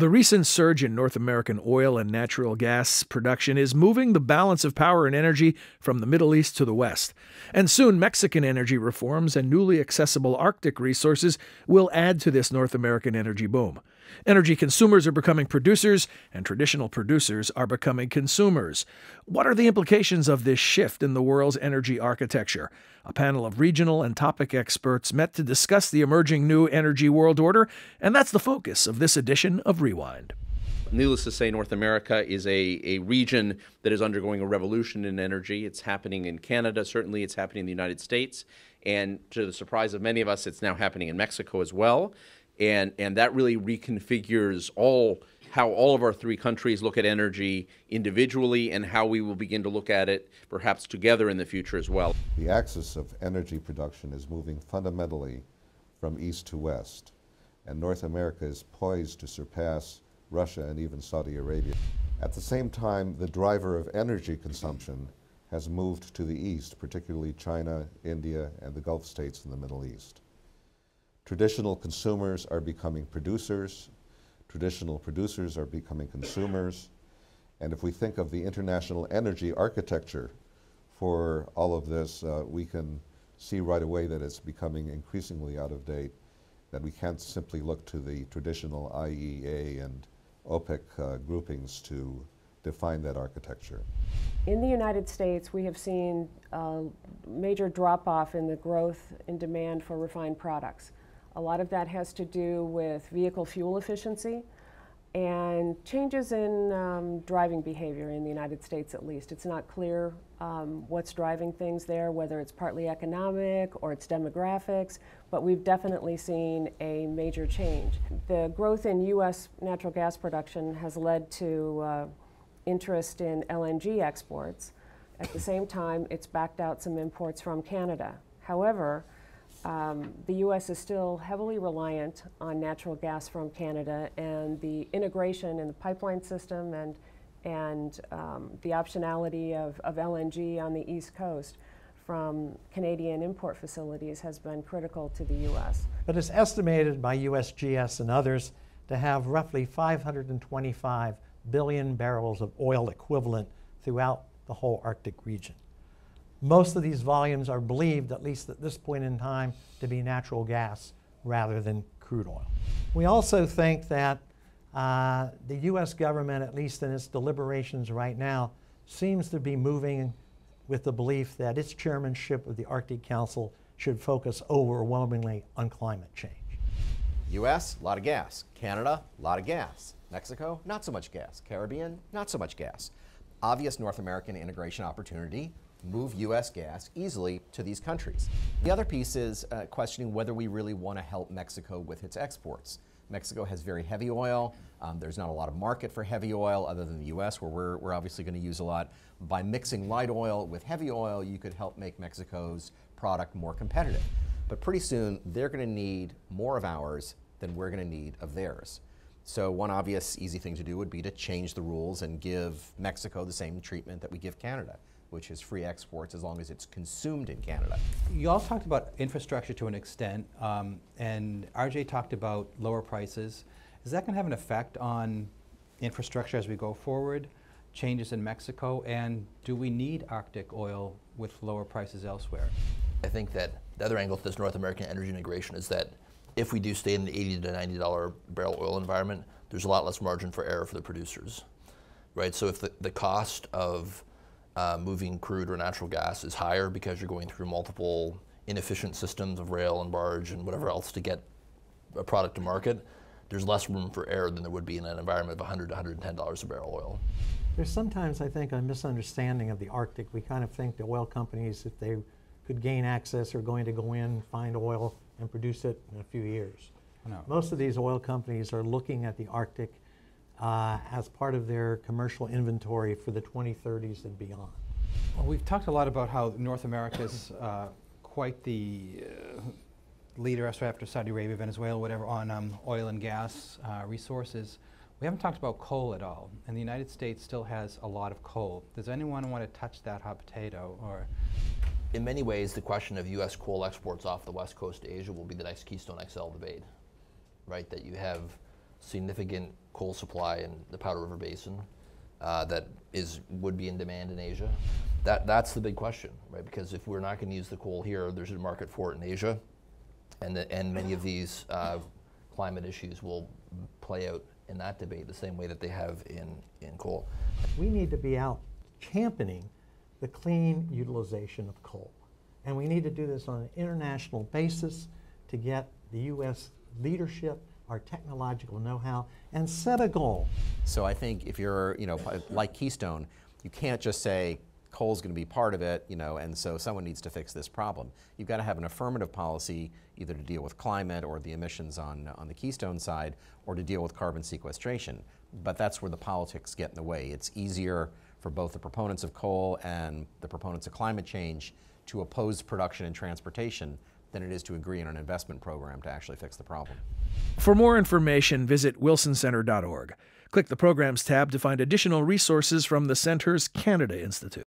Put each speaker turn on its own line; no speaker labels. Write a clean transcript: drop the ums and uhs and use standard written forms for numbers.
The recent surge in North American oil and natural gas production is moving the balance of power and energy from the Middle East to the West. And soon, Mexican energy reforms and newly accessible Arctic resources will add to this North American energy boom. Energy consumers are becoming producers, and traditional producers are becoming consumers. What are the implications of this shift in the world's energy architecture? A panel of regional and topic experts met to discuss the emerging new energy world order, and that's the focus of this edition of Rewind.
Needless to say, North America is a region that is undergoing a revolution in energy. It's happening in Canada, certainly it's happening in the United States, and to the surprise of many of us, it's now happening in Mexico as well. And that really reconfigures how all of our three countries look at energy individually and how we will begin to look at it perhaps together in the future as well.
The axis of energy production is moving fundamentally from east to west, and North America is poised to surpass Russia and even Saudi Arabia. At the same time, the driver of energy consumption has moved to the east, particularly China, India, and the Gulf states in the Middle East. Traditional consumers are becoming producers, traditional producers are becoming consumers, and if we think of the international energy architecture for all of this, we can see right away that it's becoming increasingly out of date, that we can't simply look to the traditional IEA and OPEC groupings to define that architecture.
In the United States, we have seen a major drop-off in the growth in demand for refined products. A lot of that has to do with vehicle fuel efficiency and changes in driving behavior in the United States, at least. It's not clear what's driving things there, whether it's partly economic or it's demographics, but we've definitely seen a major change. The growth in U.S. natural gas production has led to interest in LNG exports. At the same time, it's backed out some imports from Canada. However, the U.S. is still heavily reliant on natural gas from Canada, and the integration in the pipeline system and the optionality of LNG on the East Coast from Canadian import facilities has been critical to the U.S.
But it's estimated by USGS and others to have roughly 525 billion barrels of oil equivalent throughout the whole Arctic region. Most of these volumes are believed, at least at this point in time, to be natural gas rather than crude oil. We also think that the U.S. government, at least in its deliberations right now, seems to be moving with the belief that its chairmanship of the Arctic Council should focus overwhelmingly on climate change.
U.S., a lot of gas. Canada, a lot of gas. Mexico, not so much gas. Caribbean, not so much gas. Obvious North American integration opportunity. Move U.S. gas easily to these countries. The other piece is questioning whether we really want to help Mexico with its exports. Mexico has very heavy oil. There's not a lot of market for heavy oil other than the U.S., where we're obviously going to use a lot. By mixing light oil with heavy oil, you could help make Mexico's product more competitive. But pretty soon, they're going to need more of ours than we're going to need of theirs. So one obvious, easy thing to do would be to change the rules and give Mexico the same treatment that we give Canada, which is free exports as long as it's consumed in Canada.
You all talked about infrastructure to an extent, and RJ talked about lower prices. Is that going to have an effect on infrastructure as we go forward, changes in Mexico, and do we need Arctic oil with lower prices elsewhere?
I think that the other angle to this North American energy integration is that if we do stay in the $80 to $90 barrel oil environment, there's a lot less margin for error for the producers, right? So if the cost of moving crude or natural gas is higher because you're going through multiple inefficient systems of rail and barge and whatever else to get a product to market, there's less room for error than there would be in an environment of $100 to $110 a barrel oil.
There's sometimes, I think, a misunderstanding of the Arctic. We kind of think the oil companies, if they could gain access, are going to go in, find oil, and produce it in a few years.
No.
Most of these oil companies are looking at the Arctic as part of their commercial inventory for the 2030s and beyond.
Well, we've talked a lot about how North America is quite the leader after Saudi Arabia, Venezuela, whatever, on oil and gas resources. We haven't talked about coal at all, and the United States still has a lot of coal. Does anyone want to touch that hot potato? Or
In many ways, the question of U.S. coal exports off the west coast to Asia will be the next Keystone XL debate, right? That you have significant coal supply in the Powder River Basin that would be in demand in Asia. That's the big question, right? Because if we're not going to use the coal here, there's a market for it in Asia, and many of these climate issues will play out in that debate the same way that they have in coal.
We need to be out championing the clean utilization of coal. And we need to do this on an international basis to get the U.S. leadership, our technological know-how, and set a goal.
So I think if you're, like Keystone, you can't just say coal's going to be part of it, and so someone needs to fix this problem. You've got to have an affirmative policy either to deal with climate or the emissions on the Keystone side, or to deal with carbon sequestration. But that's where the politics get in the way. It's easier for both the proponents of coal and the proponents of climate change to oppose production and transportation than it is to agree on an investment program to actually fix the problem.
For more information, visit wilsoncenter.org. Click the Programs tab to find additional resources from the Center's Canada Institute.